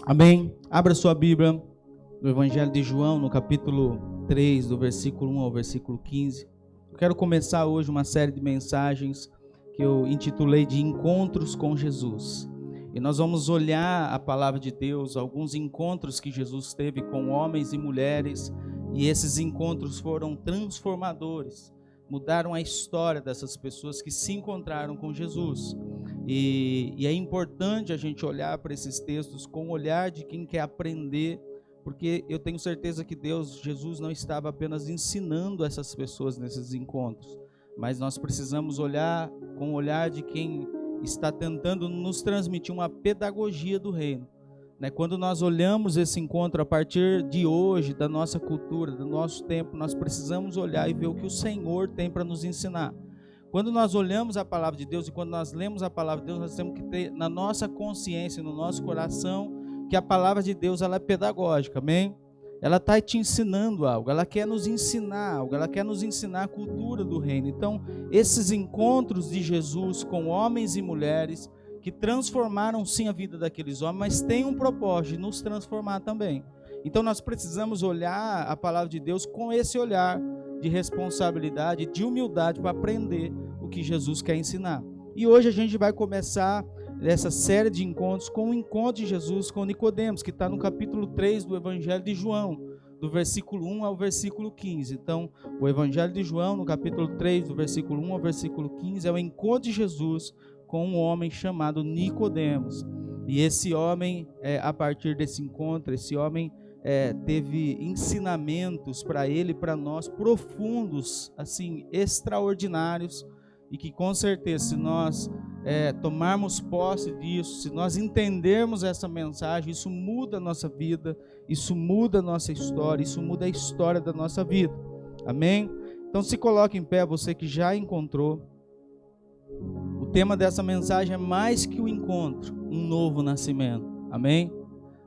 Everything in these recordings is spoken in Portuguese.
Amém? Abra sua Bíblia no Evangelho de João, no capítulo 3, do versículo 1 ao versículo 15. Eu quero começar hoje uma série de mensagens que eu intitulei de Encontros com Jesus. E nós vamos olhar a palavra de Deus, alguns encontros que Jesus teve com homens e mulheres, e esses encontros foram transformadores, mudaram a história dessas pessoas que se encontraram com Jesus. E é importante a gente olhar para esses textos com o olhar de quem quer aprender, porque eu tenho certeza que Jesus não estava apenas ensinando essas pessoas nesses encontros, mas nós precisamos olhar com o olhar de quem está tentando nos transmitir uma pedagogia do reino. Quando nós olhamos esse encontro a partir de hoje, da nossa cultura, do nosso tempo, nós precisamos olhar e ver o que o Senhor tem para nos ensinar. Quando nós olhamos a palavra de Deus e quando nós lemos a palavra de Deus, nós temos que ter na nossa consciência, no nosso coração, que a palavra de Deus ela é pedagógica, amém? Ela está te ensinando algo, ela quer nos ensinar algo, ela quer nos ensinar a cultura do reino. Então, esses encontros de Jesus com homens e mulheres que transformaram sim a vida daqueles homens, mas tem um propósito de nos transformar também. Então, nós precisamos olhar a palavra de Deus com esse olhar de responsabilidade, de humildade para aprender o que Jesus quer ensinar. E hoje a gente vai começar essa série de encontros com o encontro de Jesus com Nicodemos, que está no capítulo 3 do Evangelho de João, do versículo 1 ao versículo 15. Então, o Evangelho de João, no capítulo 3, do versículo 1 ao versículo 15, é o encontro de Jesus com um homem chamado Nicodemos. E esse homem, a partir desse encontro, esse homem teve ensinamentos para ele e para nós profundos, assim, extraordinários, e que com certeza se nós tomarmos posse disso, se nós entendermos essa mensagem, isso muda a nossa vida, isso muda a nossa história, isso muda a história da nossa vida, amém? Então se coloque em pé, você que já encontrou. O tema dessa mensagem é mais que o encontro, um novo nascimento, amém?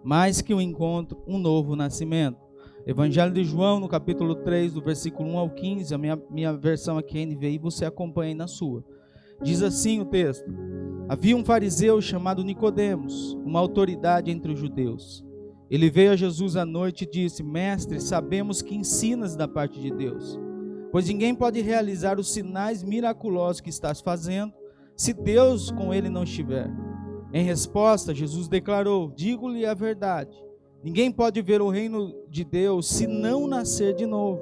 Mais que o encontro, um novo nascimento. Evangelho de João, no capítulo 3, do versículo 1 ao 15, a minha versão aqui é NVI, você acompanha aí na sua. Diz assim o texto: havia um fariseu chamado Nicodemos, uma autoridade entre os judeus. Ele veio a Jesus à noite e disse: Mestre, sabemos que ensinas da parte de Deus, pois ninguém pode realizar os sinais miraculosos que estás fazendo, se Deus com ele não estiver. Em resposta, Jesus declarou: digo-lhe a verdade, ninguém pode ver o reino de Deus se não nascer de novo.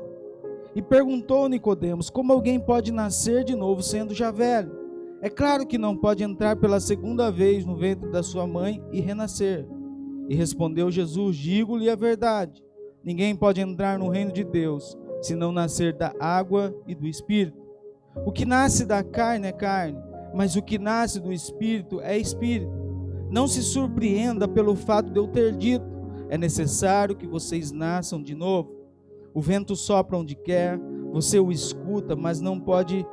E perguntou Nicodemos: como alguém pode nascer de novo sendo já velho? É claro que não pode entrar pela segunda vez no ventre da sua mãe e renascer. E respondeu Jesus: digo-lhe a verdade, ninguém pode entrar no reino de Deus se não nascer da água e do Espírito. O que nasce da carne é carne, mas o que nasce do Espírito é Espírito. Não se surpreenda pelo fato de eu ter dito: é necessário que vocês nasçam de novo. O vento sopra onde quer, você o escuta, mas não pode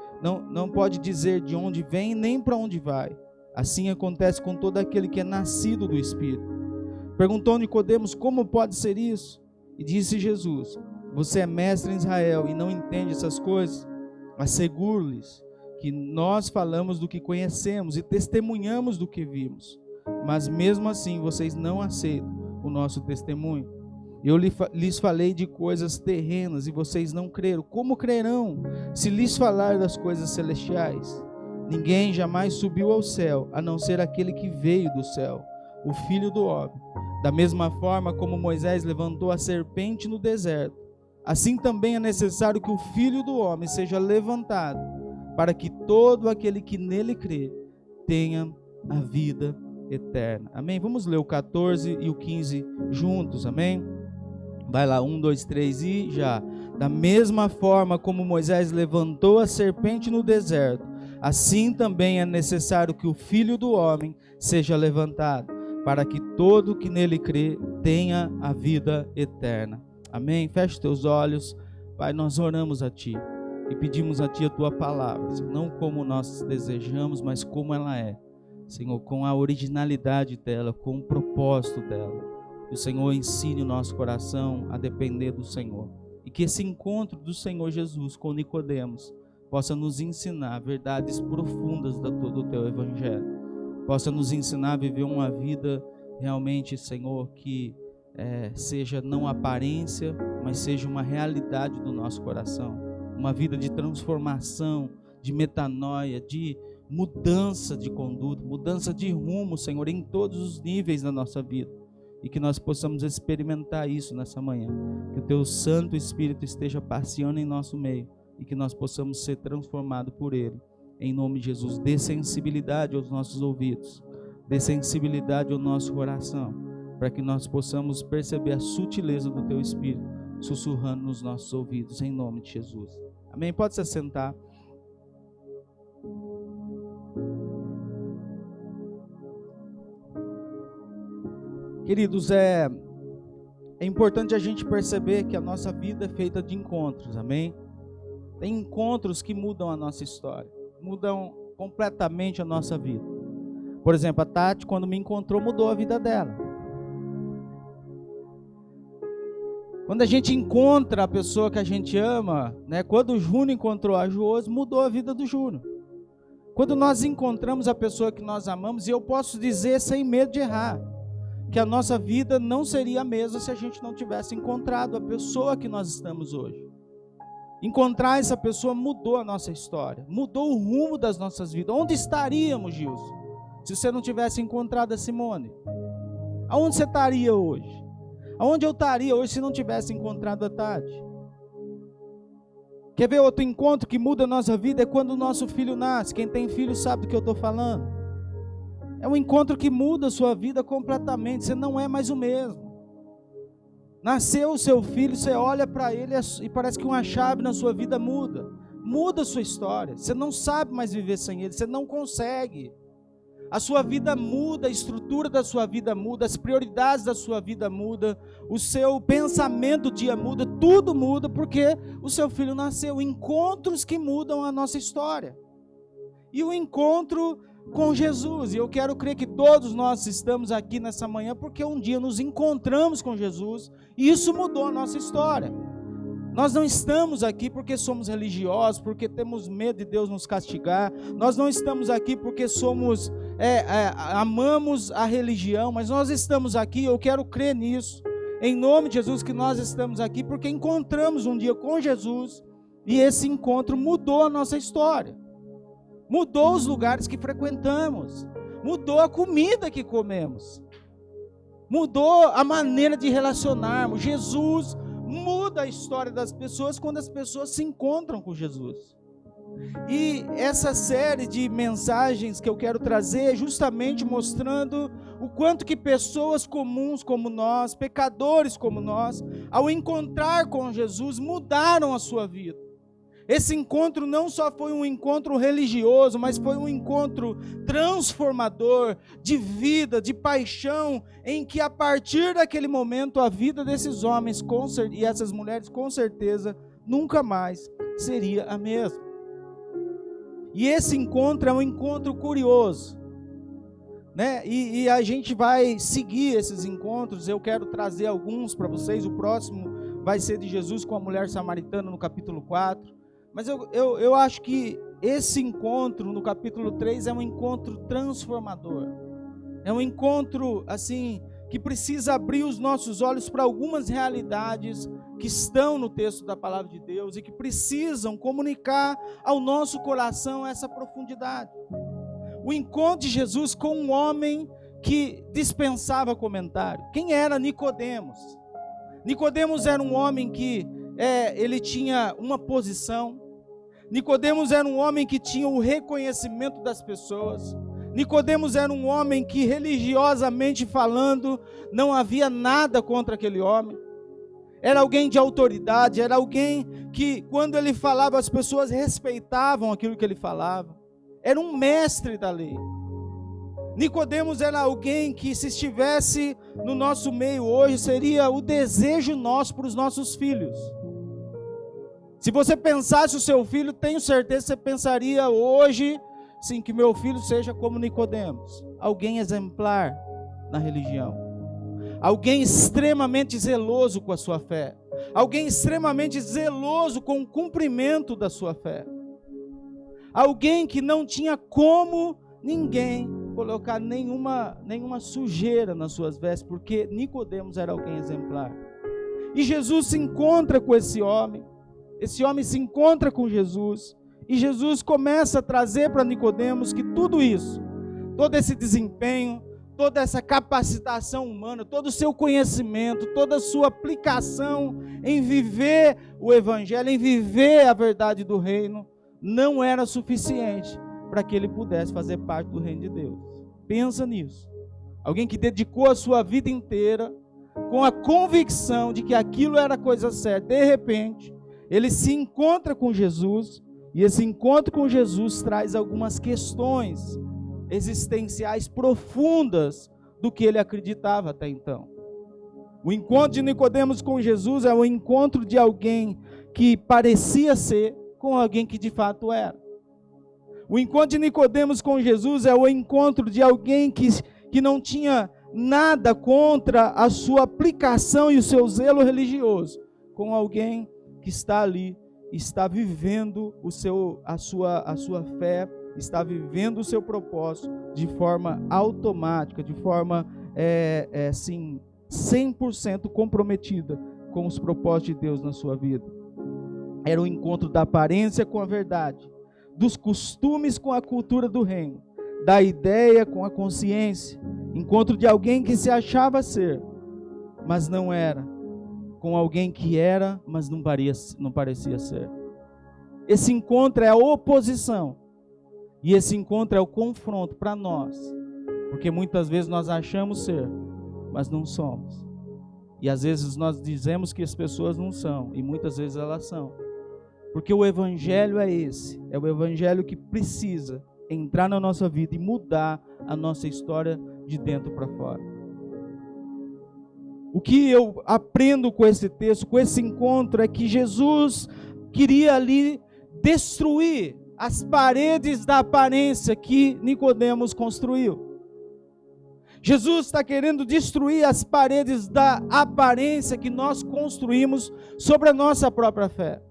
dizer de onde vem nem para onde vai. Assim acontece com todo aquele que é nascido do Espírito. Perguntou Nicodemos: como pode ser isso? E disse Jesus: você é mestre em Israel e não entende essas coisas? Asseguro-lhes que nós falamos do que conhecemos e testemunhamos do que vimos, mas mesmo assim vocês não aceitam o nosso testemunho. Eu lhes falei de coisas terrenas e vocês não creram. Como crerão se lhes falar das coisas celestiais? Ninguém jamais subiu ao céu, a não ser aquele que veio do céu, o Filho do Homem. Da mesma forma como Moisés levantou a serpente no deserto, assim também é necessário que o Filho do Homem seja levantado, para que todo aquele que nele crê tenha a vida eterna. Amém? Vamos ler o 14 e o 15 juntos, amém? Vai lá, 1, 2, 3 e já. Da mesma forma como Moisés levantou a serpente no deserto, assim também é necessário que o Filho do Homem seja levantado, para que todo que nele crê tenha a vida eterna. Amém? Feche teus olhos. Pai, nós oramos a Ti e pedimos a Ti a Tua palavra, não como nós desejamos, mas como ela é. Senhor, com a originalidade dela, com o propósito dela. Que o Senhor ensine o nosso coração a depender do Senhor. E que esse encontro do Senhor Jesus com Nicodemos possa nos ensinar verdades profundas do Teu Evangelho. Possa nos ensinar a viver uma vida realmente, Senhor, que seja não aparência, mas seja uma realidade do nosso coração, uma vida de transformação, de metanoia, de mudança de conduta, mudança de rumo, Senhor, em todos os níveis da nossa vida, e que nós possamos experimentar isso nessa manhã, que o Teu Santo Espírito esteja passeando em nosso meio, e que nós possamos ser transformados por Ele, em nome de Jesus. Dê sensibilidade aos nossos ouvidos, dê sensibilidade ao nosso coração, para que nós possamos perceber a sutileza do Teu Espírito, sussurrando nos nossos ouvidos, em nome de Jesus. Amém? Pode se assentar. Queridos, é importante a gente perceber que a nossa vida é feita de encontros, amém? Tem encontros que mudam a nossa história, mudam completamente a nossa vida. Por exemplo, a Tati, quando me encontrou, mudou a vida dela. Quando a gente encontra a pessoa que a gente ama, né? Quando o Júnior encontrou a Josi, mudou a vida do Júnior. Quando nós encontramos a pessoa que nós amamos, e eu posso dizer sem medo de errar, que a nossa vida não seria a mesma se a gente não tivesse encontrado a pessoa que nós estamos hoje. Encontrar essa pessoa mudou a nossa história, mudou o rumo das nossas vidas. Onde estaríamos, Gilson, se você não tivesse encontrado a Simone? Aonde você estaria hoje? Aonde eu estaria hoje se não tivesse encontrado a Tati? Quer ver outro encontro que muda a nossa vida? É quando o nosso filho nasce. Quem tem filho sabe do que eu estou falando. É um encontro que muda a sua vida completamente. Você não é mais o mesmo. Nasceu o seu filho, você olha para ele e parece que uma chave na sua vida muda. Muda a sua história. Você não sabe mais viver sem ele. Você não consegue. A sua vida muda, a estrutura da sua vida muda, as prioridades da sua vida muda, o seu pensamento do dia muda, tudo muda porque o seu filho nasceu. Encontros que mudam a nossa história. E o encontro com Jesus, e eu quero crer que todos nós estamos aqui nessa manhã porque um dia nos encontramos com Jesus e isso mudou a nossa história. Nós não estamos aqui porque somos religiosos, porque temos medo de Deus nos castigar. Nós não estamos aqui porque amamos a religião, mas nós estamos aqui, eu quero crer nisso, em nome de Jesus, que nós estamos aqui porque encontramos um dia com Jesus e esse encontro mudou a nossa história. Mudou os lugares que frequentamos, mudou a comida que comemos, mudou a maneira de relacionarmos. Jesus muda a história das pessoas quando as pessoas se encontram com Jesus. E essa série de mensagens que eu quero trazer é justamente mostrando o quanto que pessoas comuns como nós, pecadores como nós, ao encontrar com Jesus, mudaram a sua vida. Esse encontro não só foi um encontro religioso, mas foi um encontro transformador, de vida, de paixão, em que a partir daquele momento a vida desses homens e essas mulheres com certeza nunca mais seria a mesma. E esse encontro é um encontro curioso, né? E a gente vai seguir esses encontros. Eu quero trazer alguns para vocês. O próximo vai ser de Jesus com a mulher samaritana no capítulo 4. Mas eu acho que esse encontro no capítulo 3 é um encontro transformador. É um encontro assim que precisa abrir os nossos olhos para algumas realidades que estão no texto da palavra de Deus e que precisam comunicar ao nosso coração essa profundidade. O encontro de Jesus com um homem que dispensava comentário. Quem era Nicodemos? Nicodemos era um homem que ele tinha uma posição. Nicodemos era um homem que tinha o reconhecimento das pessoas. Nicodemos era um homem que, religiosamente falando, não havia nada contra aquele homem. Era alguém de autoridade, era alguém que, quando ele falava, as pessoas respeitavam aquilo que ele falava. Era um mestre da lei. Nicodemos era alguém que, se estivesse no nosso meio hoje, seria o desejo nosso para os nossos filhos. Se você pensasse o seu filho, tenho certeza que você pensaria hoje, sim, que meu filho seja como Nicodemos, alguém exemplar na religião, alguém extremamente zeloso com a sua fé, alguém extremamente zeloso com o cumprimento da sua fé, alguém que não tinha como ninguém colocar nenhuma sujeira nas suas vestes, porque Nicodemos era alguém exemplar. E Jesus se encontra com esse homem se encontra com Jesus, e Jesus começa a trazer para Nicodemos que tudo isso, todo esse desempenho, toda essa capacitação humana, todo o seu conhecimento, toda a sua aplicação em viver o Evangelho, em viver a verdade do reino, não era suficiente para que ele pudesse fazer parte do reino de Deus. Pensa nisso. Alguém que dedicou a sua vida inteira com a convicção de que aquilo era a coisa certa. De repente, ele se encontra com Jesus, e esse encontro com Jesus traz algumas questões existenciais profundas do que ele acreditava até então. O encontro de Nicodemos com Jesus é o encontro de alguém que parecia ser com alguém que de fato era. O encontro de Nicodemos com Jesus é o encontro de alguém que não tinha nada contra a sua aplicação e o seu zelo religioso, com alguém que está ali, está vivendo a sua fé, está vivendo o seu propósito de forma automática, de forma assim, 100% comprometida com os propósitos de Deus na sua vida. Era o encontro da aparência com a verdade, dos costumes com a cultura do reino, da ideia com a consciência, encontro de alguém que se achava ser, mas não era, com alguém que era, mas não parecia ser. Esse encontro é a oposição, e esse encontro é o confronto para nós, porque muitas vezes nós achamos ser, mas não somos. E às vezes nós dizemos que as pessoas não são, e muitas vezes elas são. Porque o Evangelho é esse, é o Evangelho que precisa entrar na nossa vida e mudar a nossa história de dentro para fora. O que eu aprendo com esse texto, com esse encontro, é que Jesus queria ali destruir as paredes da aparência que Nicodemos construiu. Jesus está querendo destruir as paredes da aparência que nós construímos sobre a nossa própria fé.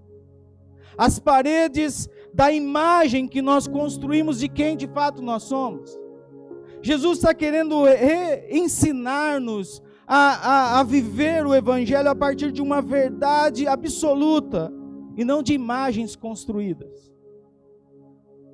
As paredes da imagem que nós construímos de quem de fato nós somos. Jesus está querendo ensinar-nos a viver o Evangelho a partir de uma verdade absoluta e não de imagens construídas.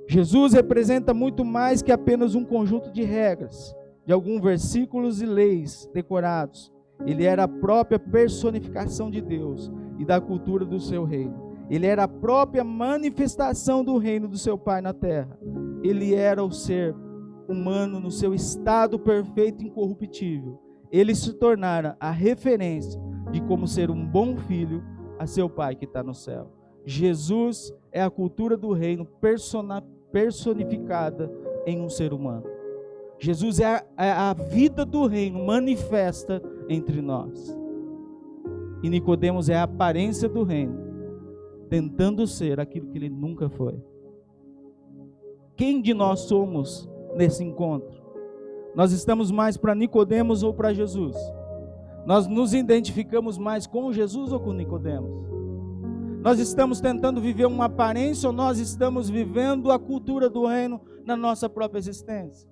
Jesus representa muito mais que apenas um conjunto de regras, de alguns versículos e leis decorados. Ele era a própria personificação de Deus e da cultura do seu reino. Ele era a própria manifestação do reino do seu Pai na terra. Ele era o ser humano no seu estado perfeito e incorruptível. Ele se tornara a referência de como ser um bom filho a seu Pai que está no céu. Jesus é a cultura do reino personificada em um ser humano. Jesus é a vida do reino manifesta entre nós. E Nicodemos é a aparência do reino, tentando ser aquilo que ele nunca foi. Quem de nós somos nesse encontro? Nós estamos mais para Nicodemos ou para Jesus? Nós nos identificamos mais com Jesus ou com Nicodemos? Nós estamos tentando viver uma aparência ou nós estamos vivendo a cultura do reino na nossa própria existência?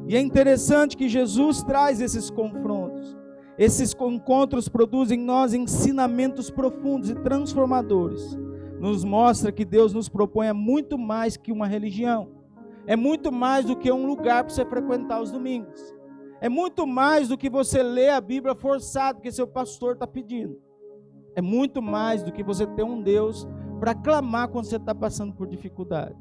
E é interessante que Jesus traz esses confrontos. Esses encontros produzem em nós ensinamentos profundos e transformadores. Nos mostra que Deus nos propõe é muito mais que uma religião. É muito mais do que um lugar para você frequentar os domingos. É muito mais do que você ler a Bíblia forçado, que seu pastor está pedindo. É muito mais do que você ter um Deus para clamar quando você está passando por dificuldade.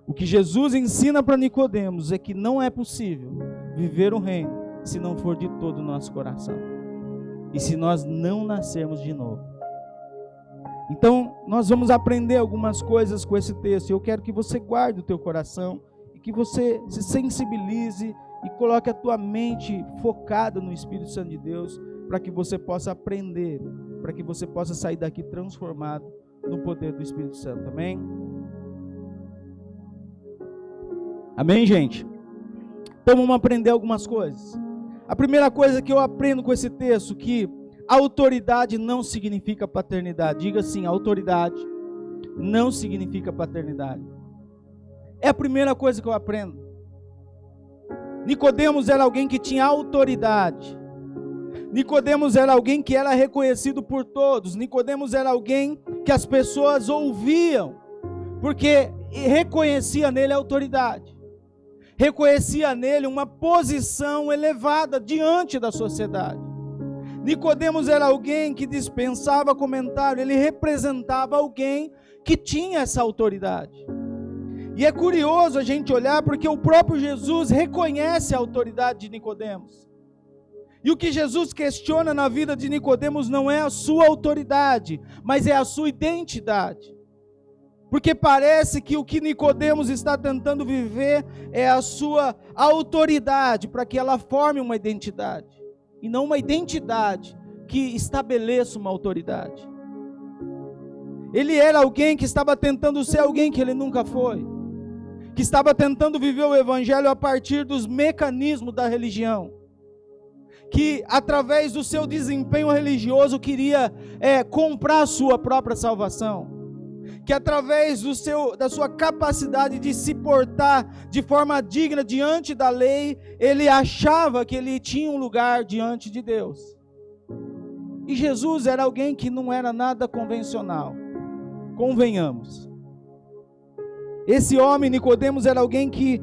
O que Jesus ensina para Nicodemos é que não é possível viver o reino se não for de todo o nosso coração. E se nós não nascermos de novo. Então, nós vamos aprender algumas coisas com esse texto. Eu quero que você guarde o teu coração e que você se sensibilize e coloque a tua mente focada no Espírito Santo de Deus, para que você possa aprender, para que você possa sair daqui transformado no poder do Espírito Santo. Amém? Amém, gente? Então vamos aprender algumas coisas. A primeira coisa que eu aprendo com esse texto, que autoridade não significa paternidade. Diga assim, autoridade não significa paternidade. É a primeira coisa que eu aprendo. Nicodemos era alguém que tinha autoridade. Nicodemos era alguém que era reconhecido por todos. Nicodemos era alguém que as pessoas ouviam, porque reconhecia nele a autoridade. Reconhecia nele uma posição elevada diante da sociedade. Nicodemos era alguém que dispensava comentário, ele representava alguém que tinha essa autoridade. E é curioso a gente olhar, porque o próprio Jesus reconhece a autoridade de Nicodemos. E o que Jesus questiona na vida de Nicodemos não é a sua autoridade, mas é a sua identidade. Porque parece que o que Nicodemos está tentando viver é a sua autoridade, para que ela forme uma identidade, e não uma identidade que estabeleça uma autoridade. Ele era alguém que estava tentando ser alguém que ele nunca foi, que estava tentando viver o evangelho a partir dos mecanismos da religião, que através do seu desempenho religioso queria comprar a sua própria salvação, que através da sua capacidade de se portar de forma digna diante da lei, ele achava que ele tinha um lugar diante de Deus. E Jesus era alguém que não era nada convencional, convenhamos. Esse homem, Nicodemos, era alguém que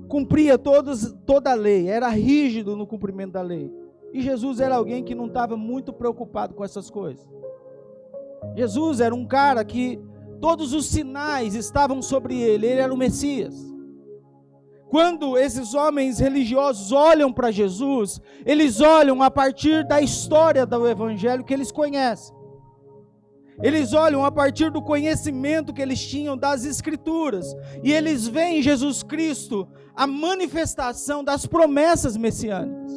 cumpria toda a lei, era rígido no cumprimento da lei. E Jesus era alguém que não estava muito preocupado com essas coisas. Jesus era um cara que todos os sinais estavam sobre ele era o Messias. Quando esses homens religiosos olham para Jesus, eles olham a partir da história do evangelho que eles conhecem. Eles olham a partir do conhecimento que eles tinham das Escrituras, e eles veem em Jesus Cristo a manifestação das promessas messiânicas.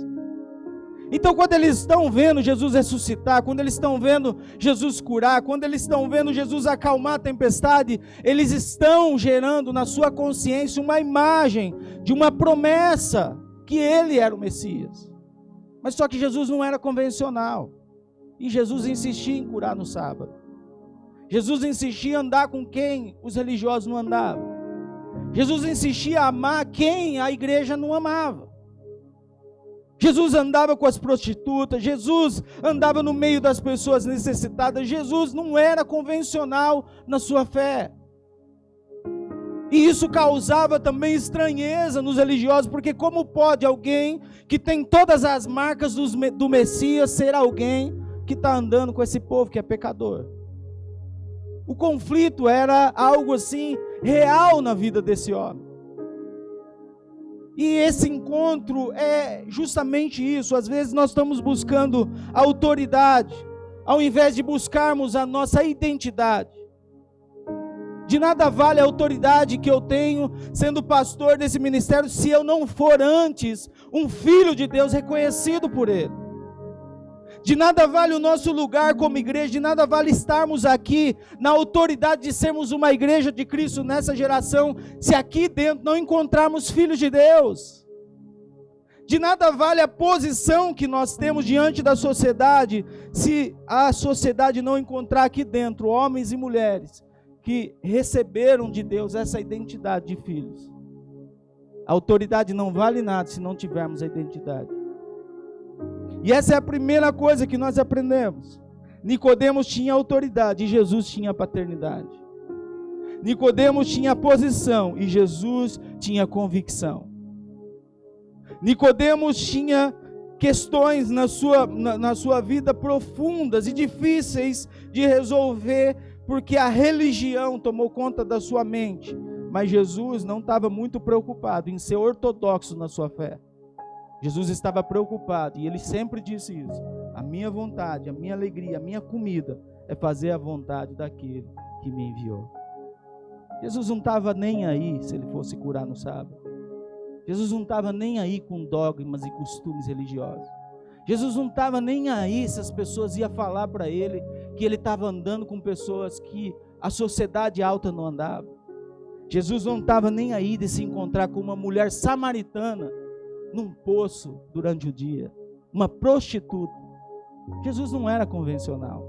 Então, quando eles estão vendo Jesus ressuscitar, quando eles estão vendo Jesus curar, quando eles estão vendo Jesus acalmar a tempestade, eles estão gerando na sua consciência uma imagem de uma promessa que ele era o Messias. Mas só que Jesus não era convencional, e Jesus insistia em curar no sábado. Jesus insistia em andar com quem os religiosos não andavam. Jesus insistia a amar quem a igreja não amava. Jesus andava com as prostitutas, Jesus andava no meio das pessoas necessitadas. Jesus não era convencional na sua fé. E isso causava também estranheza nos religiosos, porque como pode alguém que tem todas as marcas do Messias ser alguém que está andando com esse povo que é pecador? O conflito era algo assim real na vida desse homem. E esse encontro é justamente isso. Às vezes nós estamos buscando autoridade, ao invés de buscarmos a nossa identidade. De nada vale a autoridade que eu tenho sendo pastor desse ministério, se eu não for antes um filho de Deus reconhecido por Ele. De nada vale o nosso lugar como igreja, de nada vale estarmos aqui na autoridade de sermos uma igreja de Cristo nessa geração, se aqui dentro não encontrarmos filhos de Deus. De nada vale a posição que nós temos diante da sociedade, se a sociedade não encontrar aqui dentro homens e mulheres que receberam de Deus essa identidade de filhos. A autoridade não vale nada se não tivermos a identidade. E essa é a primeira coisa que nós aprendemos. Nicodemos tinha autoridade e Jesus tinha paternidade. Nicodemos tinha posição e Jesus tinha convicção. Nicodemos tinha questões na sua vida profundas e difíceis de resolver, porque a religião tomou conta da sua mente. Mas Jesus não estava muito preocupado em ser ortodoxo na sua fé. Jesus estava preocupado, e ele sempre disse isso: a minha vontade, a minha alegria, a minha comida é fazer a vontade daquele que me enviou. Jesus não estava nem aí se ele fosse curar no sábado. Jesus não estava nem aí com dogmas e costumes religiosos. Jesus não estava nem aí se as pessoas iam falar para ele que ele estava andando com pessoas que a sociedade alta não andava. Jesus não estava nem aí de se encontrar com uma mulher samaritana num poço durante o dia, uma prostituta. Jesus não era convencional,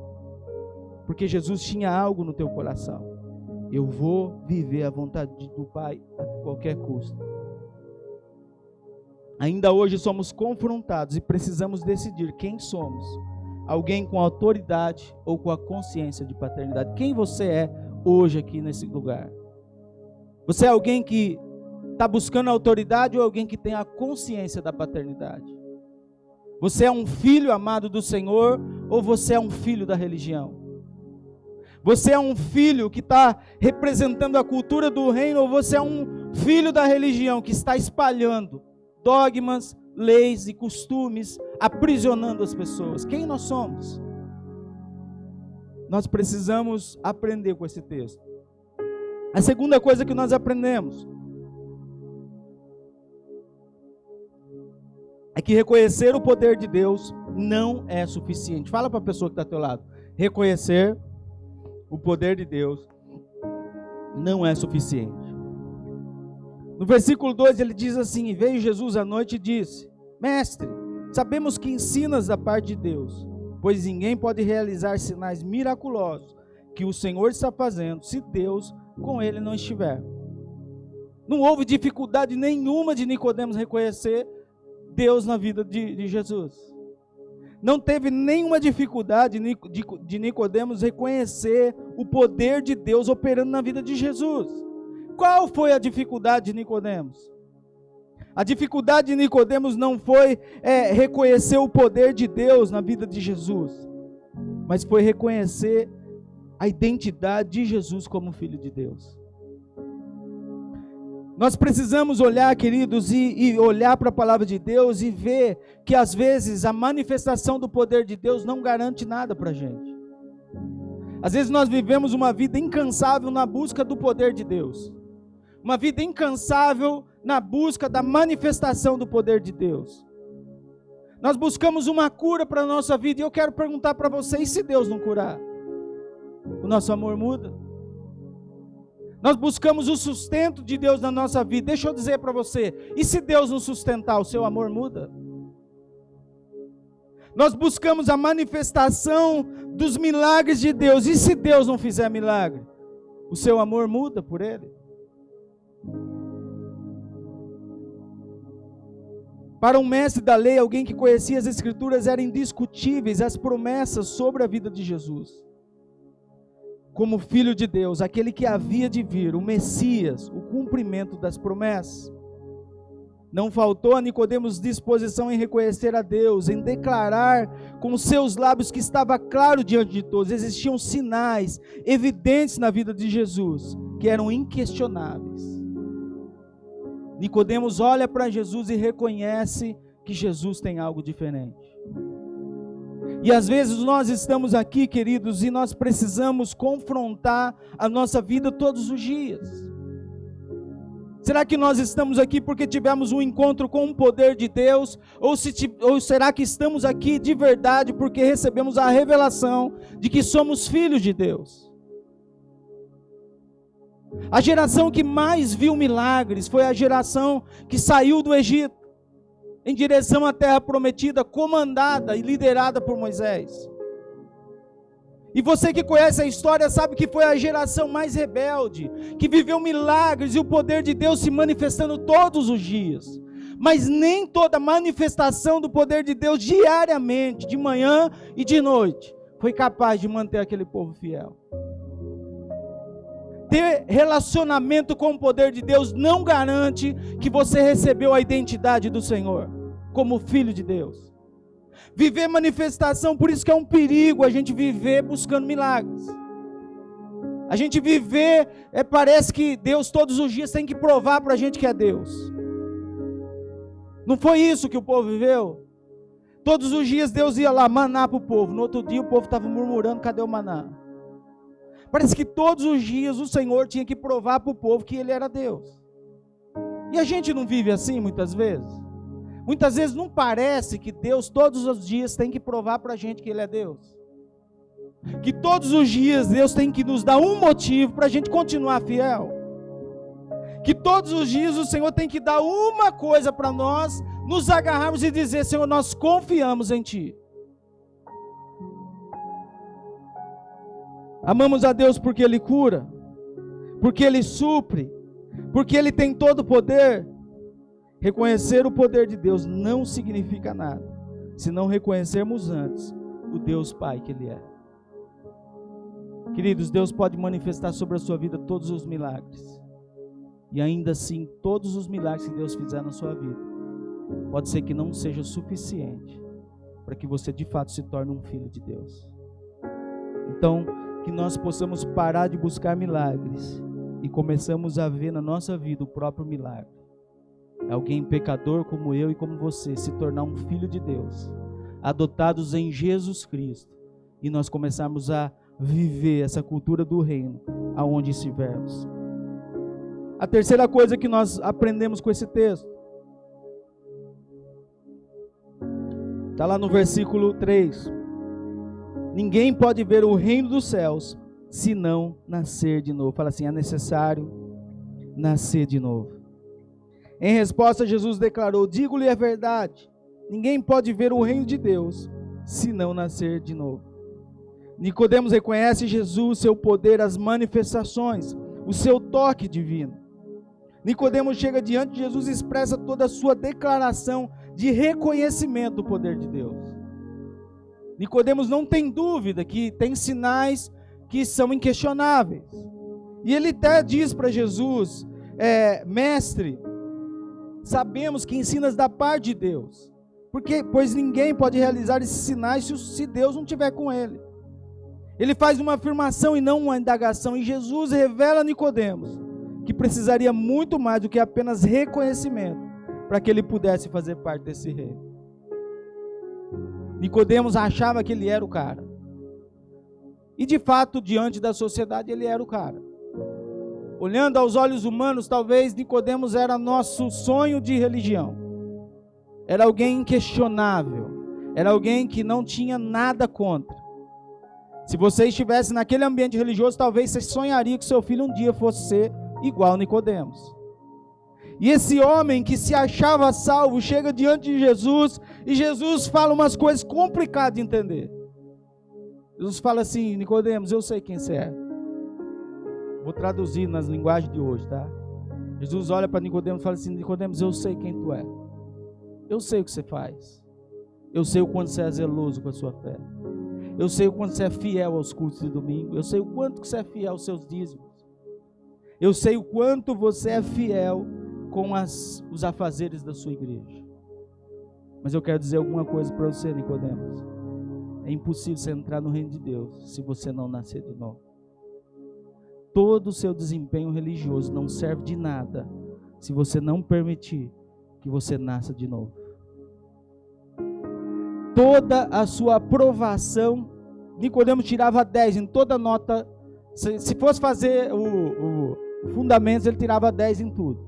porque Jesus tinha algo no teu coração: eu vou viver a vontade do Pai a qualquer custo. Ainda hoje somos confrontados e precisamos decidir quem somos. Alguém com autoridade ou com a consciência de paternidade. Quem você é hoje aqui nesse lugar? Você é alguém que está buscando autoridade ou alguém que tem a consciência da paternidade? Você é um filho amado do Senhor ou você é um filho da religião? Você é um filho que está representando a cultura do reino ou você é um filho da religião que está espalhando dogmas, leis e costumes, aprisionando as pessoas? Quem nós somos? Nós precisamos aprender com esse texto. A segunda coisa que nós aprendemos é que reconhecer o poder de Deus não é suficiente. Fala para a pessoa que está ao teu lado. Reconhecer o poder de Deus não é suficiente. No versículo 2 ele diz assim: veio Jesus à noite e disse: Mestre, sabemos que ensinas da parte de Deus, pois ninguém pode realizar sinais miraculosos que o Senhor está fazendo, se Deus com ele não estiver. Não houve dificuldade nenhuma de Nicodemos reconhecer Deus na vida de Jesus. Não teve nenhuma dificuldade de Nicodemos reconhecer o poder de Deus operando na vida de Jesus. Qual foi a dificuldade de Nicodemos? A dificuldade de Nicodemos não foi reconhecer o poder de Deus na vida de Jesus, mas foi reconhecer a identidade de Jesus como Filho de Deus. Nós precisamos olhar, queridos, e olhar para a palavra de Deus e ver que às vezes a manifestação do poder de Deus não garante nada para a gente. Às vezes nós vivemos uma vida incansável na busca do poder de Deus. Uma vida incansável na busca da manifestação do poder de Deus. Nós buscamos uma cura para a nossa vida, e eu quero perguntar para você: e se Deus não curar? O nosso amor muda? Nós buscamos o sustento de Deus na nossa vida. Deixa eu dizer para você: e se Deus não sustentar, o seu amor muda? Nós buscamos a manifestação dos milagres de Deus, e se Deus não fizer milagre, o seu amor muda por Ele? Para um mestre da lei, alguém que conhecia as Escrituras, eram indiscutíveis as promessas sobre a vida de Jesus. Como Filho de Deus, aquele que havia de vir, o Messias, o cumprimento das promessas. Não faltou a Nicodemos disposição em reconhecer a Deus, em declarar com seus lábios que estava claro diante de todos. Existiam sinais evidentes na vida de Jesus, que eram inquestionáveis. Nicodemos olha para Jesus e reconhece que Jesus tem algo diferente. E às vezes nós estamos aqui, queridos, e nós precisamos confrontar a nossa vida todos os dias. Será que nós estamos aqui porque tivemos um encontro com o poder de Deus? Ou será que estamos aqui de verdade porque recebemos a revelação de que somos filhos de Deus? A geração que mais viu milagres foi a geração que saiu do Egito em direção à terra prometida, comandada e liderada por Moisés. E você que conhece a história sabe que foi a geração mais rebelde, que viveu milagres e o poder de Deus se manifestando todos os dias. Mas nem toda manifestação do poder de Deus diariamente, de manhã e de noite, foi capaz de manter aquele povo fiel. Ter relacionamento com o poder de Deus não garante que você recebeu a identidade do Senhor, como filho de Deus. Viver manifestação, por isso que é um perigo a gente viver buscando milagres. A gente viver, parece que Deus todos os dias tem que provar para a gente que é Deus. Não foi isso que o povo viveu? Todos os dias Deus ia lá manar para o povo, no outro dia o povo estava murmurando: cadê o maná? Parece que todos os dias o Senhor tinha que provar para o povo que Ele era Deus. E a gente não vive assim muitas vezes? Muitas vezes não parece que Deus todos os dias tem que provar para a gente que Ele é Deus? Que todos os dias Deus tem que nos dar um motivo para a gente continuar fiel? Que todos os dias o Senhor tem que dar uma coisa para nós nos agarrarmos e dizer: Senhor, nós confiamos em Ti. Amamos a Deus porque Ele cura, porque Ele supre, porque Ele tem todo o poder. Reconhecer o poder de Deus não significa nada, se não reconhecermos antes o Deus Pai que Ele é. Queridos, Deus pode manifestar sobre a sua vida todos os milagres. E ainda assim, todos os milagres que Deus fizer na sua vida, pode ser que não seja suficiente para que você de fato se torne um filho de Deus. Então, que nós possamos parar de buscar milagres e começamos a ver na nossa vida o próprio milagre. Alguém pecador como eu e como você se tornar um filho de Deus, adotados em Jesus Cristo, e nós começarmos a viver essa cultura do reino aonde estivermos. A terceira coisa que nós aprendemos com esse texto está lá no versículo 3. Ninguém pode ver o reino dos céus se não nascer de novo. Fala assim, é necessário nascer de novo. Em resposta, Jesus declarou, digo-lhe a verdade, ninguém pode ver o reino de Deus se não nascer de novo. Nicodemos reconhece em Jesus, seu poder, as manifestações, o seu toque divino. Nicodemos chega diante de Jesus e expressa toda a sua declaração de reconhecimento do poder de Deus. Nicodemos não tem dúvida que tem sinais que são inquestionáveis. E ele até diz para Jesus, mestre, sabemos que ensinas da parte de Deus, pois ninguém pode realizar esses sinais se Deus não estiver com ele. Ele faz uma afirmação e não uma indagação, e Jesus revela a Nicodemos que precisaria muito mais do que apenas reconhecimento para que ele pudesse fazer parte desse reino. Nicodemos achava que ele era o cara. E de fato, diante da sociedade, ele era o cara. Olhando aos olhos humanos, talvez Nicodemos era nosso sonho de religião. Era alguém inquestionável. Era alguém que não tinha nada contra. Se você estivesse naquele ambiente religioso, talvez você sonharia que seu filho um dia fosse ser igual a Nicodemos. E esse homem que se achava salvo, chega diante de Jesus, e Jesus fala umas coisas complicadas de entender. Jesus fala assim, Nicodemos, eu sei quem você é. Vou traduzir nas linguagens de hoje, tá? Jesus olha para Nicodemos e fala assim, Nicodemos, eu sei quem tu é. Eu sei o que você faz. Eu sei o quanto você é zeloso com a sua fé. Eu sei o quanto você é fiel aos cultos de domingo. Eu sei o quanto que você é fiel aos seus dízimos. Eu sei o quanto você é fiel com os afazeres da sua igreja. Mas eu quero dizer alguma coisa para você, Nicodemos. É impossível você entrar no reino de Deus se você não nascer de novo. Todo o seu desempenho religioso não serve de nada se você não permitir que você nasça de novo. Toda a sua aprovação, Nicodemos tirava 10 em toda nota. Se fosse fazer o fundamentos, ele tirava 10 em tudo.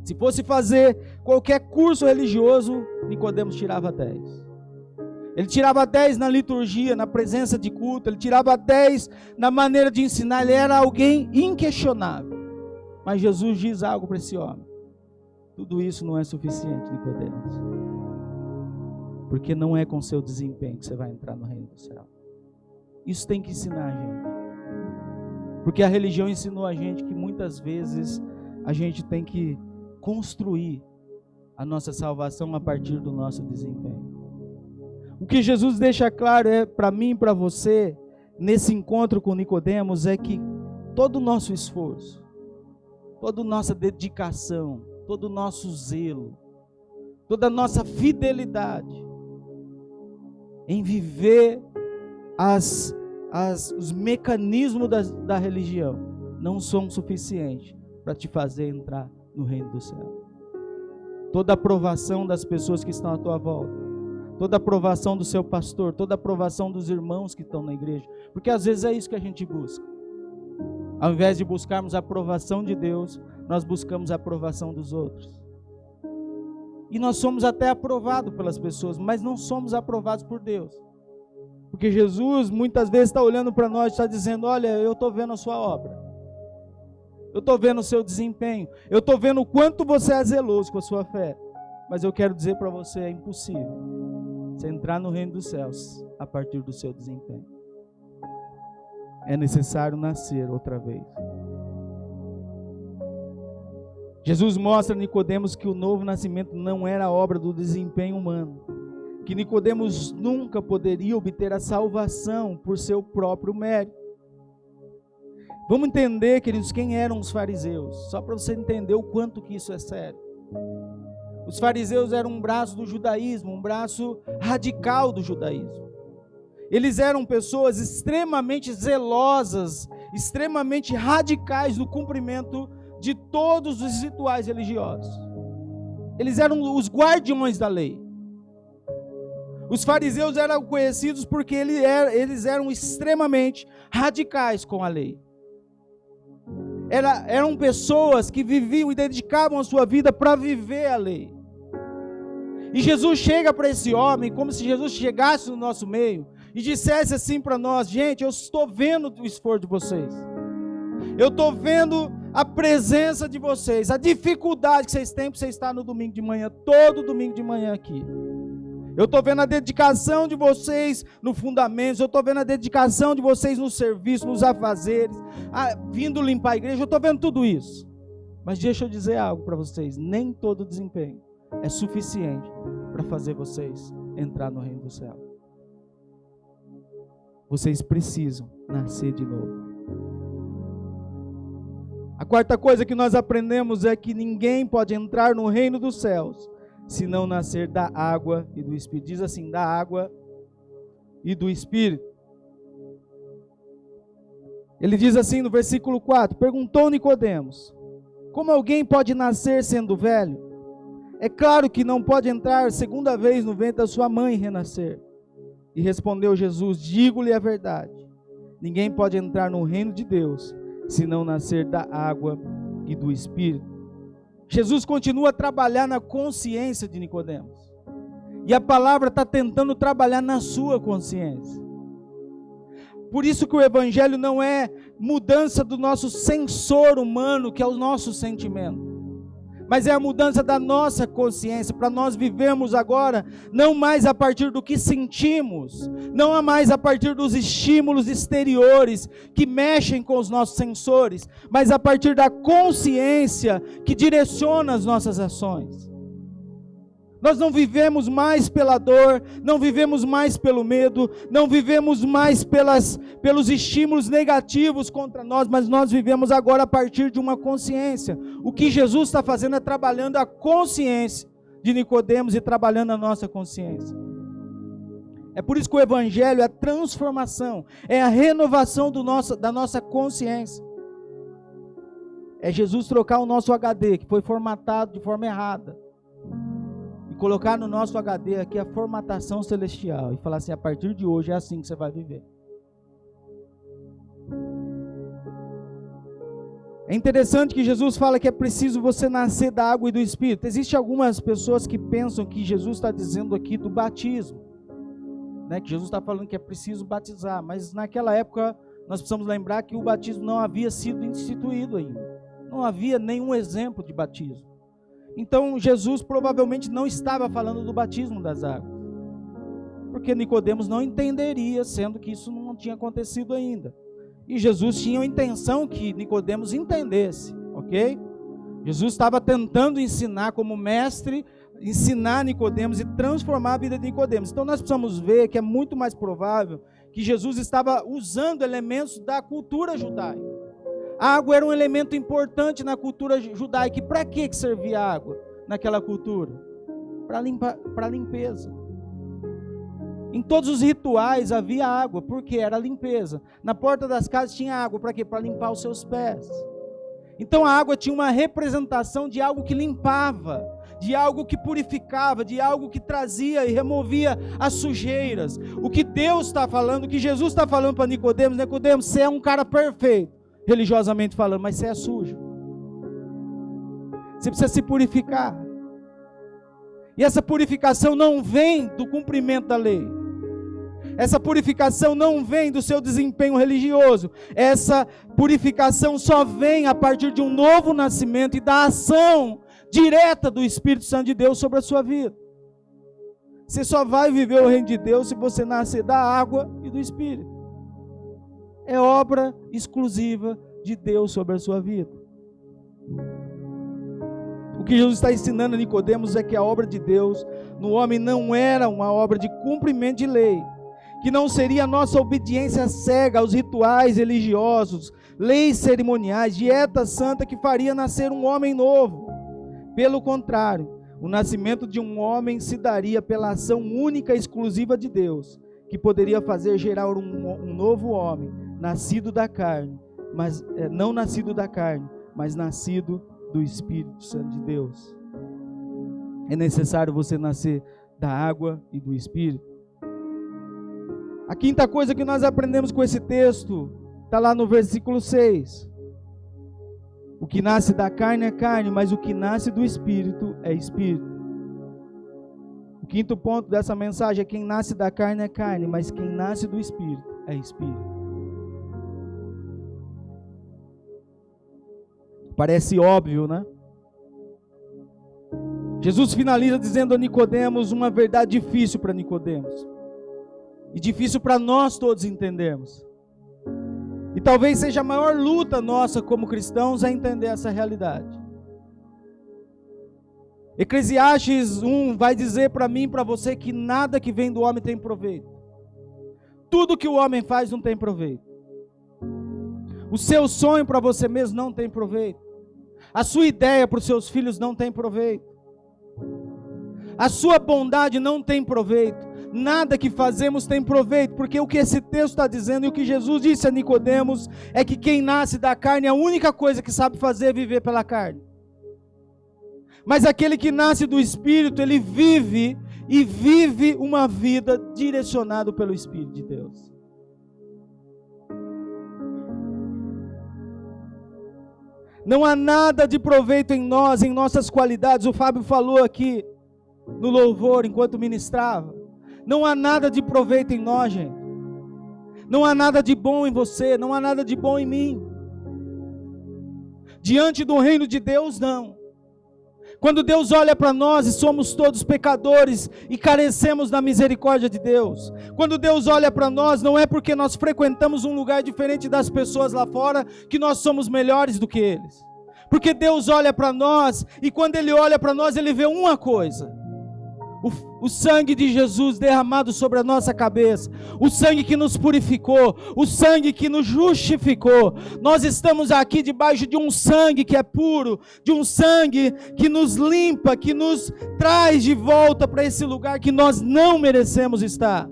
Se fosse fazer qualquer curso religioso, Nicodemos tirava 10. Ele tirava 10 na liturgia, na presença de culto, ele tirava 10 na maneira de ensinar, ele era alguém inquestionável. Mas Jesus diz algo para esse homem: tudo isso não é suficiente, Nicodemos, porque não é com seu desempenho que você vai entrar no reino do céu. Isso tem que ensinar a gente, porque a religião ensinou a gente que muitas vezes a gente tem que construir a nossa salvação a partir do nosso desempenho. O que Jesus deixa claro para mim e para você, nesse encontro com Nicodemos, é que todo o nosso esforço, toda a nossa dedicação, todo o nosso zelo, toda a nossa fidelidade em viver os mecanismos da religião não são suficientes para te fazer entrar no reino do céu. Toda a aprovação das pessoas que estão à tua volta, toda a aprovação do seu pastor, toda a aprovação dos irmãos que estão na igreja, porque às vezes é isso que a gente busca. Ao invés de buscarmos a aprovação de Deus, nós buscamos a aprovação dos outros. E nós somos até aprovados pelas pessoas, mas não somos aprovados por Deus. Porque Jesus muitas vezes está olhando para nós e está dizendo: olha, eu estou vendo a sua obra, eu estou vendo o seu desempenho, eu estou vendo o quanto você é zeloso com a sua fé, mas eu quero dizer para você, é impossível você entrar no reino dos céus a partir do seu desempenho. É necessário nascer outra vez. Jesus mostra a Nicodemos que o novo nascimento não era obra do desempenho humano, que Nicodemos nunca poderia obter a salvação por seu próprio mérito. Vamos entender, queridos, quem eram os fariseus, só para você entender o quanto que isso é sério. Os fariseus eram um braço do judaísmo, um braço radical do judaísmo. Eles eram pessoas extremamente zelosas, extremamente radicais no cumprimento de todos os rituais religiosos. Eles eram os guardiões da lei. Os fariseus eram conhecidos porque eles eram extremamente radicais com a lei. Eram pessoas que viviam e dedicavam a sua vida para viver a lei. E Jesus chega para esse homem, como se Jesus chegasse no nosso meio e dissesse assim para nós: gente, eu estou vendo o esforço de vocês. Eu estou vendo a presença de vocês, a dificuldade que vocês têm para você estar no domingo de manhã, todo domingo de manhã aqui. Eu estou vendo a dedicação de vocês no fundamento, eu estou vendo a dedicação de vocês no serviço, nos afazeres, vindo limpar a igreja, eu estou vendo tudo isso. Mas deixa eu dizer algo para vocês: nem todo desempenho é suficiente para fazer vocês entrar no reino do céu. Vocês precisam nascer de novo. A quarta coisa que nós aprendemos é que ninguém pode entrar no reino dos céus se não nascer da água e do Espírito. Diz assim: da água e do Espírito. Ele diz assim no versículo 4: perguntou Nicodemos: como alguém pode nascer sendo velho? É claro que não pode entrar segunda vez no ventre da sua mãe e renascer. E respondeu Jesus: digo-lhe a verdade, ninguém pode entrar no reino de Deus se não nascer da água e do Espírito. Jesus continua a trabalhar na consciência de Nicodemos. E a palavra está tentando trabalhar na sua consciência. Por isso que o Evangelho não é mudança do nosso sensor humano, que é o nosso sentimento, mas é a mudança da nossa consciência, para nós vivermos agora, não mais a partir do que sentimos, não mais a partir dos estímulos exteriores, que mexem com os nossos sensores, mas a partir da consciência, que direciona as nossas ações. Nós não vivemos mais pela dor, não vivemos mais pelo medo, não vivemos mais pelos estímulos negativos contra nós, mas nós vivemos agora a partir de uma consciência. O que Jesus está fazendo é trabalhando a consciência de Nicodemos e trabalhando a nossa consciência. É por isso que o Evangelho é a transformação, é a renovação da nossa consciência. É Jesus trocar o nosso HD, que foi formatado de forma errada, colocar no nosso HD aqui a formatação celestial e falar assim: a partir de hoje é assim que você vai viver. É interessante que Jesus fala que é preciso você nascer da água e do Espírito. Existem algumas pessoas que pensam que Jesus está dizendo aqui do batismo, né? Que Jesus está falando que é preciso batizar, mas naquela época nós precisamos lembrar que o batismo não havia sido instituído ainda, não havia nenhum exemplo de batismo. Então Jesus provavelmente não estava falando do batismo das águas, porque Nicodemos não entenderia, sendo que isso não tinha acontecido ainda. E Jesus tinha a intenção que Nicodemos entendesse, ok? Jesus estava tentando ensinar como mestre, ensinar Nicodemos e transformar a vida de Nicodemos. Então nós precisamos ver que é muito mais provável que Jesus estava usando elementos da cultura judaica. A água era um elemento importante na cultura judaica. E para que servia a água naquela cultura? Para limpeza. Em todos os rituais havia água, porque era limpeza. Na porta das casas tinha água, para quê? Para limpar os seus pés. Então a água tinha uma representação de algo que limpava, de algo que purificava, de algo que trazia e removia as sujeiras. O que Deus está falando, o que Jesus está falando para Nicodemos: Nicodemos, você é um cara perfeito, religiosamente falando, mas você é sujo. Você precisa se purificar. E essa purificação não vem do cumprimento da lei. Essa purificação não vem do seu desempenho religioso. Essa purificação só vem a partir de um novo nascimento e da ação direta do Espírito Santo de Deus sobre a sua vida. Você só vai viver o reino de Deus se você nascer da água e do Espírito. É obra exclusiva de Deus sobre a sua vida. que Jesus está ensinando a Nicodemos é que a obra de Deus no homem não era uma obra de cumprimento de lei, que não seria a nossa obediência cega aos rituais religiosos, leis cerimoniais, dieta santa que faria nascer um homem novo. Pelo contrário, o nascimento de um homem se daria pela ação única e exclusiva de Deus, que poderia fazer gerar um novo homem, nascido da carne, mas não nascido da carne, mas nascido do Espírito Santo de Deus. É necessário você nascer da água e do Espírito. A quinta coisa que nós aprendemos com esse texto está lá no versículo 6. O que nasce da carne é carne, mas o que nasce do Espírito é Espírito. O quinto ponto dessa mensagem é: quem nasce da carne é carne, mas quem nasce do Espírito é Espírito. Parece óbvio, né? Jesus finaliza dizendo a Nicodemos uma verdade difícil para Nicodemos. E difícil para nós todos entendermos. E talvez seja a maior luta nossa como cristãos a entender essa realidade. Eclesiastes 1 vai dizer para mim e para você que nada que vem do homem tem proveito. Tudo que o homem faz não tem proveito. O seu sonho para você mesmo não tem proveito. A sua ideia para os seus filhos não tem proveito. A sua bondade não tem proveito. Nada que fazemos tem proveito, porque o que esse texto está dizendo e o que Jesus disse a Nicodemos é que quem nasce da carne, a única coisa que sabe fazer é viver pela carne. Mas aquele que nasce do Espírito, ele vive e vive uma vida direcionada pelo Espírito de Deus. Não há nada de proveito em nós, em nossas qualidades. O Fábio falou aqui no louvor enquanto ministrava. Não há nada de proveito em nós, gente. Não há nada de bom em você, não há nada de bom em mim. Diante do reino de Deus, não. Quando Deus olha para nós e somos todos pecadores e carecemos da misericórdia de Deus. Quando Deus olha para nós, não é porque nós frequentamos um lugar diferente das pessoas lá fora que nós somos melhores do que eles. Porque Deus olha para nós e quando Ele olha para nós, Ele vê uma coisa: o sangue de Jesus derramado sobre a nossa cabeça, o sangue que nos purificou, o sangue que nos justificou. Nós estamos aqui debaixo de um sangue que é puro, de um sangue que nos limpa, que nos traz de volta para esse lugar que nós não merecemos estar.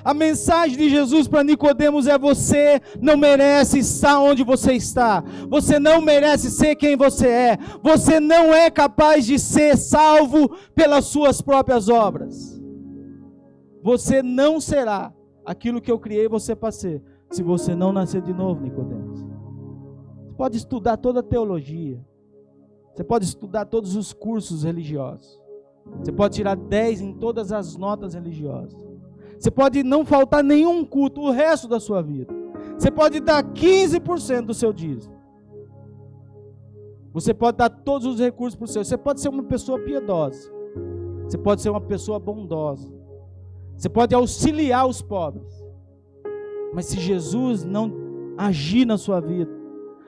A mensagem de Jesus para Nicodemos é: você não merece estar onde você está. Você não merece ser quem você é. Você não é capaz de ser salvo pelas suas próprias obras. Você não será aquilo que eu criei você para ser, se você não nascer de novo, Nicodemos. Você pode estudar toda a teologia. Você pode estudar todos os cursos religiosos. Você pode tirar 10 em todas as notas religiosas. Você pode não faltar nenhum culto o resto da sua vida. Você pode dar 15% do seu dízimo. Você pode dar todos os recursos para o seu. Você pode ser uma pessoa piedosa. Você pode ser uma pessoa bondosa. Você pode auxiliar os pobres. Mas se Jesus não agir na sua vida,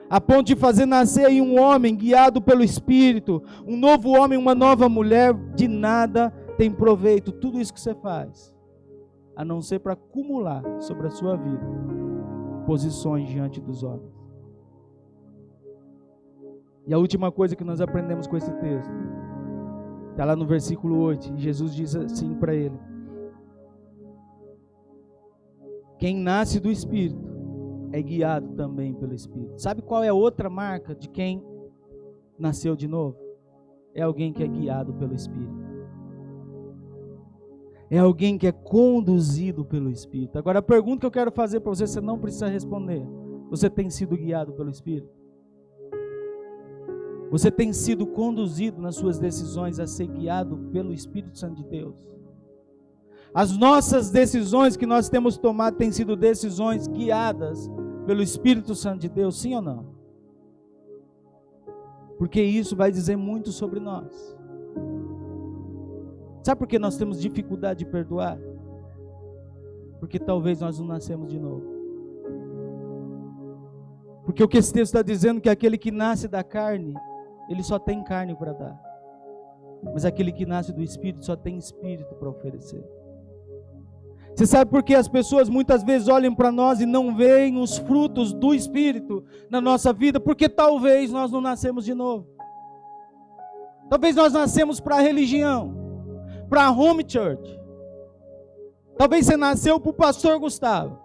a ponto de fazer nascer aí um homem guiado pelo Espírito, um novo homem, uma nova mulher, de nada tem proveito tudo isso que você faz, a não ser para acumular sobre a sua vida posições diante dos homens. E a última coisa que nós aprendemos com esse texto está lá no versículo 8. Jesus diz assim para ele: quem nasce do Espírito é guiado também pelo Espírito. Sabe qual é a outra marca de quem nasceu de novo? É alguém que é guiado pelo Espírito. É alguém que é conduzido pelo Espírito. Agora a pergunta que eu quero fazer para você não precisa responder: você tem sido guiado pelo Espírito? Você tem sido conduzido nas suas decisões a ser guiado pelo Espírito Santo de Deus? As nossas decisões que nós temos tomado têm sido decisões guiadas pelo Espírito Santo de Deus, sim ou não? Porque isso vai dizer muito sobre nós. Sabe por que nós temos dificuldade de perdoar? Porque talvez nós não nascemos de novo. Porque o que esse texto está dizendo é que aquele que nasce da carne ele só tem carne para dar. Mas aquele que nasce do Espírito só tem Espírito para oferecer. Você sabe por que as pessoas muitas vezes olham para nós e não veem os frutos do Espírito na nossa vida? Porque talvez nós não nascemos de novo. Talvez nós nascemos para a religião, para a home church. Talvez você nasceu para o pastor Gustavo.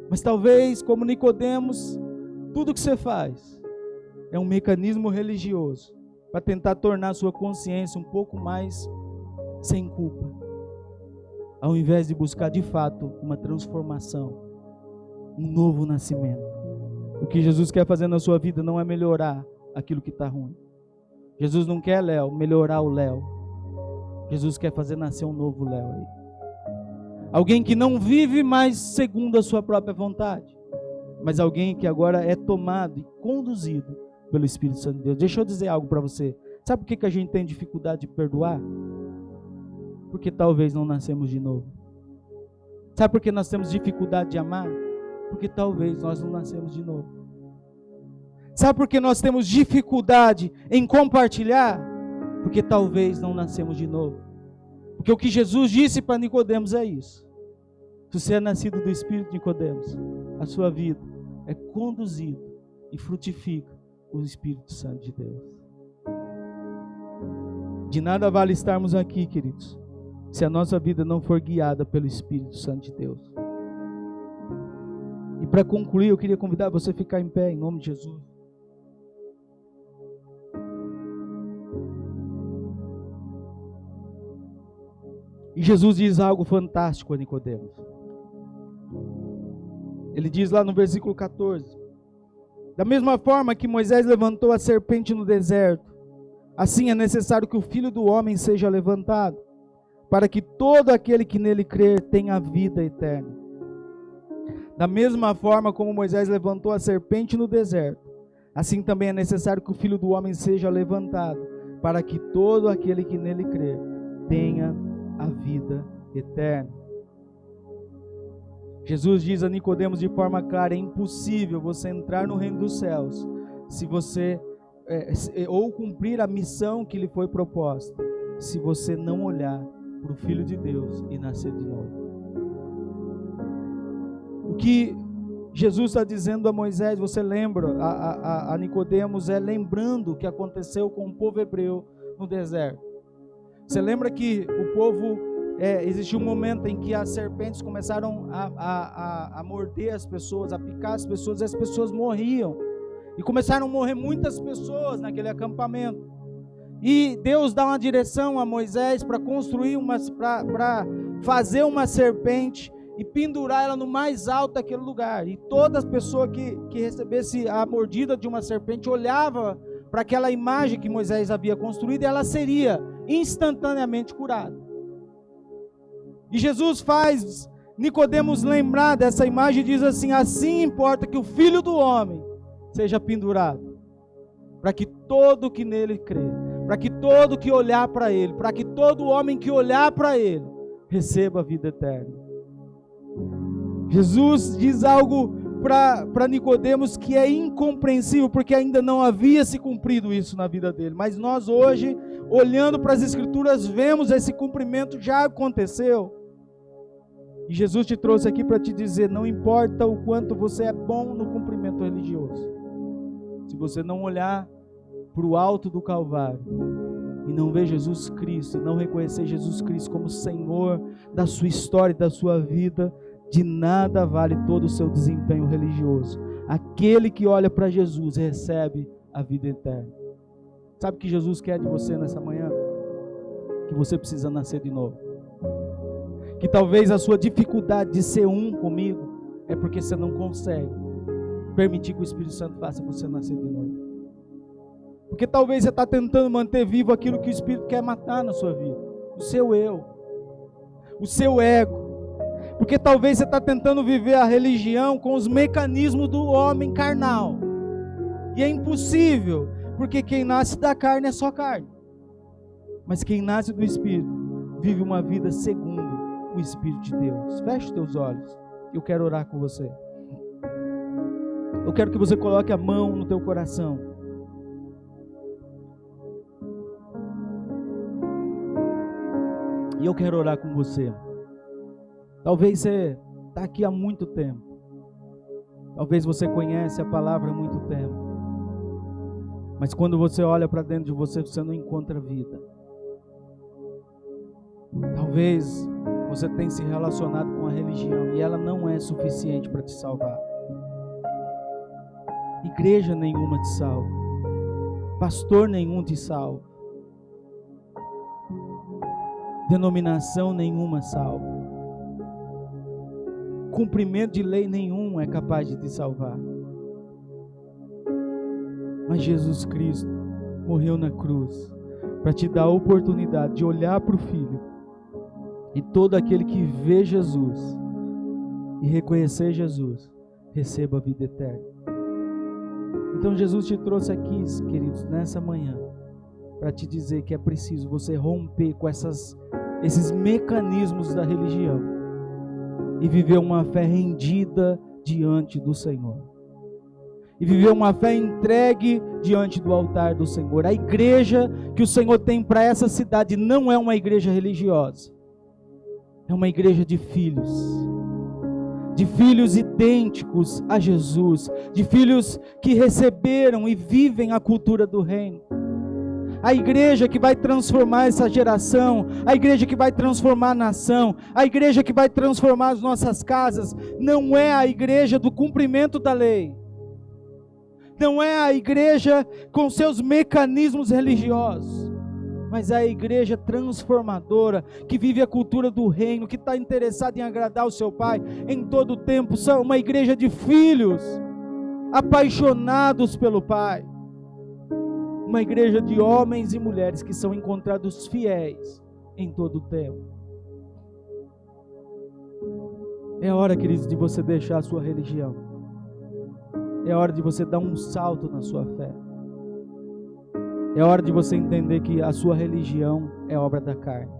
Mas talvez, como Nicodemos, tudo que você faz é um mecanismo religioso para tentar tornar a sua consciência um pouco mais sem culpa, ao invés de buscar de fato uma transformação, um novo nascimento. O que Jesus quer fazer na sua vida não é melhorar aquilo que está ruim. Jesus não quer, Léo, melhorar o Léo. Jesus quer fazer nascer um novo Léo aí. Alguém que não vive mais segundo a sua própria vontade, mas alguém que agora é tomado e conduzido pelo Espírito Santo de Deus. Deixa eu dizer algo para você. Sabe por que a gente tem dificuldade de perdoar? Porque talvez não nascemos de novo. Sabe por que nós temos dificuldade de amar? Porque talvez nós não nascemos de novo. Sabe por que nós temos dificuldade em compartilhar? Porque talvez não nascemos de novo. Porque o que Jesus disse para Nicodemos é isso. Se você é nascido do Espírito, Nicodemos, a sua vida é conduzida e frutifica o Espírito Santo de Deus. De nada vale estarmos aqui, queridos, se a nossa vida não for guiada pelo Espírito Santo de Deus. E para concluir, eu queria convidar você a ficar em pé, em nome de Jesus. E Jesus diz algo fantástico a Nicodemos. Ele diz lá no versículo 14: da mesma forma que Moisés levantou a serpente no deserto, assim é necessário que o Filho do Homem seja levantado, para que todo aquele que nele crer tenha vida eterna. Da mesma forma como Moisés levantou a serpente no deserto, assim também é necessário que o Filho do Homem seja levantado, para que todo aquele que nele crer tenha a vida eterna. Jesus diz a Nicodemos de forma clara: é impossível você entrar no reino dos céus se você ou cumprir a missão que lhe foi proposta, se você não olhar para o Filho de Deus e nascer de novo. O que Jesus está dizendo a Moisés, você lembra, a Nicodemos, é lembrando o que aconteceu com o povo hebreu no deserto. Você lembra que o povo, existiu um momento em que as serpentes começaram a morder as pessoas, a picar as pessoas, e as pessoas morriam. E começaram a morrer muitas pessoas naquele acampamento. E Deus dá uma direção a Moisés para construir para fazer uma serpente e pendurar ela no mais alto daquele lugar. E toda pessoa que recebesse a mordida de uma serpente olhava para aquela imagem que Moisés havia construído e ela seria instantaneamente curada. E Jesus faz Nicodemos lembrar dessa imagem e diz assim: assim importa que o Filho do Homem seja pendurado, para que todo que nele crê, para que todo que olhar para ele, para que todo homem que olhar para ele receba a vida eterna. Jesus diz algo para Nicodemos que é incompreensível, porque ainda não havia se cumprido isso na vida dele. Mas nós hoje, olhando para as Escrituras, vemos esse cumprimento já aconteceu. E Jesus te trouxe aqui para te dizer: não importa o quanto você é bom no cumprimento religioso, se você não olhar para o alto do Calvário e não ver Jesus Cristo, não reconhecer Jesus Cristo como Senhor da sua história e da sua vida, de nada vale todo o seu desempenho religioso. Aquele que olha para Jesus recebe a vida eterna. Sabe o que Jesus quer de você nessa manhã? Que você precisa nascer de novo. Que talvez a sua dificuldade de ser um comigo é porque você não consegue permitir que o Espírito Santo faça você nascer de novo. Porque talvez você está tentando manter vivo aquilo que o Espírito quer matar na sua vida. O seu eu, o seu ego. Porque talvez você está tentando viver a religião com os mecanismos do homem carnal. E é impossível, porque quem nasce da carne é só carne. Mas quem nasce do Espírito vive uma vida segundo o Espírito de Deus. Feche os teus olhos. Eu quero orar com você. Eu quero que você coloque a mão no teu coração. E eu quero orar com você. Talvez você está aqui há muito tempo. Talvez você conhece a palavra há muito tempo. Mas quando você olha para dentro de você, você não encontra vida. Talvez você tenha se relacionado com a religião e ela não é suficiente para te salvar. Igreja nenhuma te salva. Pastor nenhum te salva. Denominação nenhuma salva. Cumprimento de lei nenhum é capaz de te salvar. Mas Jesus Cristo morreu na cruz para te dar a oportunidade de olhar para o Filho. E todo aquele que vê Jesus e reconhecer Jesus, receba a vida eterna. Então Jesus te trouxe aqui, queridos, nessa manhã, para te dizer que é preciso você romper com esses mecanismos da religião e viver uma fé rendida diante do Senhor. E viver uma fé entregue diante do altar do Senhor. A igreja que o Senhor tem para essa cidade não é uma igreja religiosa. É uma igreja de filhos idênticos a Jesus, de filhos que receberam e vivem a cultura do reino. A igreja que vai transformar essa geração, a igreja que vai transformar a nação, a igreja que vai transformar as nossas casas, não é a igreja do cumprimento da lei, não é a igreja com seus mecanismos religiosos, mas é a igreja transformadora, que vive a cultura do reino, que está interessada em agradar o seu Pai em todo o tempo. São uma igreja de filhos, apaixonados pelo Pai. Uma igreja de homens e mulheres que são encontrados fiéis em todo o tempo. É hora, queridos, de você deixar a sua religião. É hora de você dar um salto na sua fé. É hora de você entender que a sua religião é obra da carne.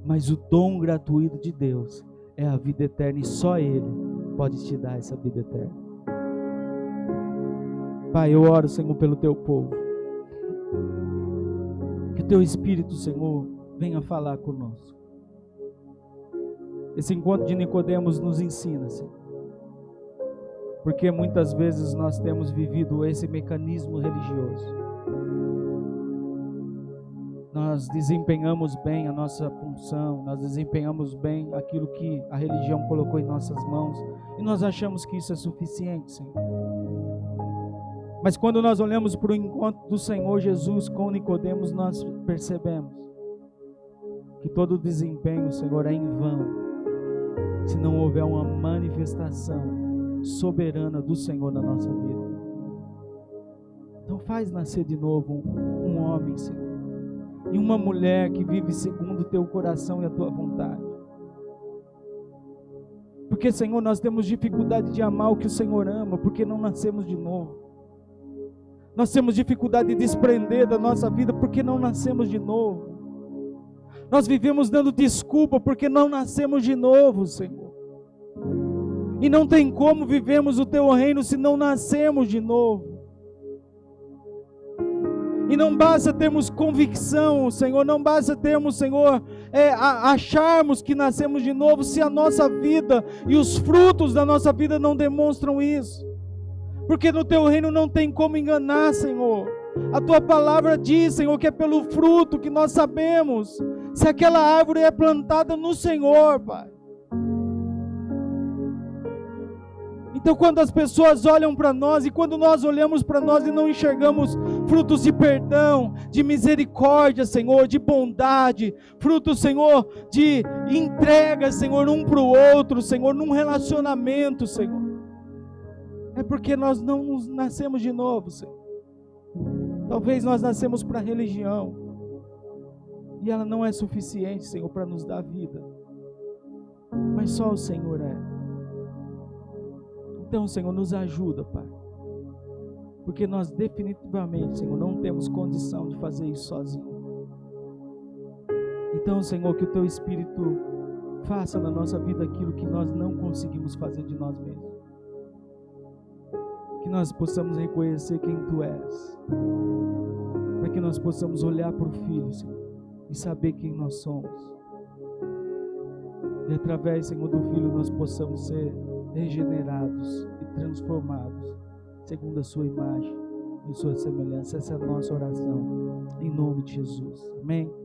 Mas o dom gratuito de Deus é a vida eterna, e só Ele pode te dar essa vida eterna. Pai, eu oro, Senhor, pelo Teu povo. Que o Teu Espírito, Senhor, venha falar conosco. Esse encontro de Nicodemos nos ensina, Senhor. Porque muitas vezes nós temos vivido esse mecanismo religioso. Nós desempenhamos bem a nossa função, nós desempenhamos bem aquilo que a religião colocou em nossas mãos, e nós achamos que isso é suficiente, Senhor. Mas quando nós olhamos para o encontro do Senhor Jesus com Nicodemos, nós percebemos que todo o desempenho, Senhor, é em vão, se não houver uma manifestação soberana do Senhor na nossa vida. Então faz nascer de novo um homem, Senhor, e uma mulher que vive segundo o Teu coração e a Tua vontade. Porque, Senhor, nós temos dificuldade de amar o que o Senhor ama, porque não nascemos de novo. Nós temos dificuldade de desprender da nossa vida, porque não nascemos de novo. Nós vivemos dando desculpa, porque não nascemos de novo, Senhor. E não tem como vivermos o Teu reino se não nascemos de novo. E não basta termos convicção, Senhor, não basta termos, Senhor, acharmos que nascemos de novo, se a nossa vida e os frutos da nossa vida não demonstram isso. Porque no Teu reino não tem como enganar, Senhor. A Tua palavra diz, Senhor, que é pelo fruto que nós sabemos se aquela árvore é plantada no Senhor, Pai. Então quando as pessoas olham para nós, e quando nós olhamos para nós e não enxergamos frutos de perdão, de misericórdia, Senhor, de bondade, frutos, Senhor, de entrega, Senhor, um para o outro, Senhor, num relacionamento, Senhor, é porque nós não nascemos de novo, Senhor. Talvez nós nascemos para a religião, e ela não é suficiente, Senhor, para nos dar vida, mas só o Senhor é. Então, Senhor, nos ajuda, Pai, porque nós definitivamente, Senhor, não temos condição de fazer isso sozinho. Então, Senhor, que o Teu Espírito faça na nossa vida aquilo que nós não conseguimos fazer de nós mesmos. Que nós possamos reconhecer quem Tu és, para que nós possamos olhar para o Filho, Senhor, e saber quem nós somos. E através, Senhor, do Filho, nós possamos ser regenerados e transformados segundo a sua imagem e sua semelhança. Essa é a nossa oração, em nome de Jesus. Amém?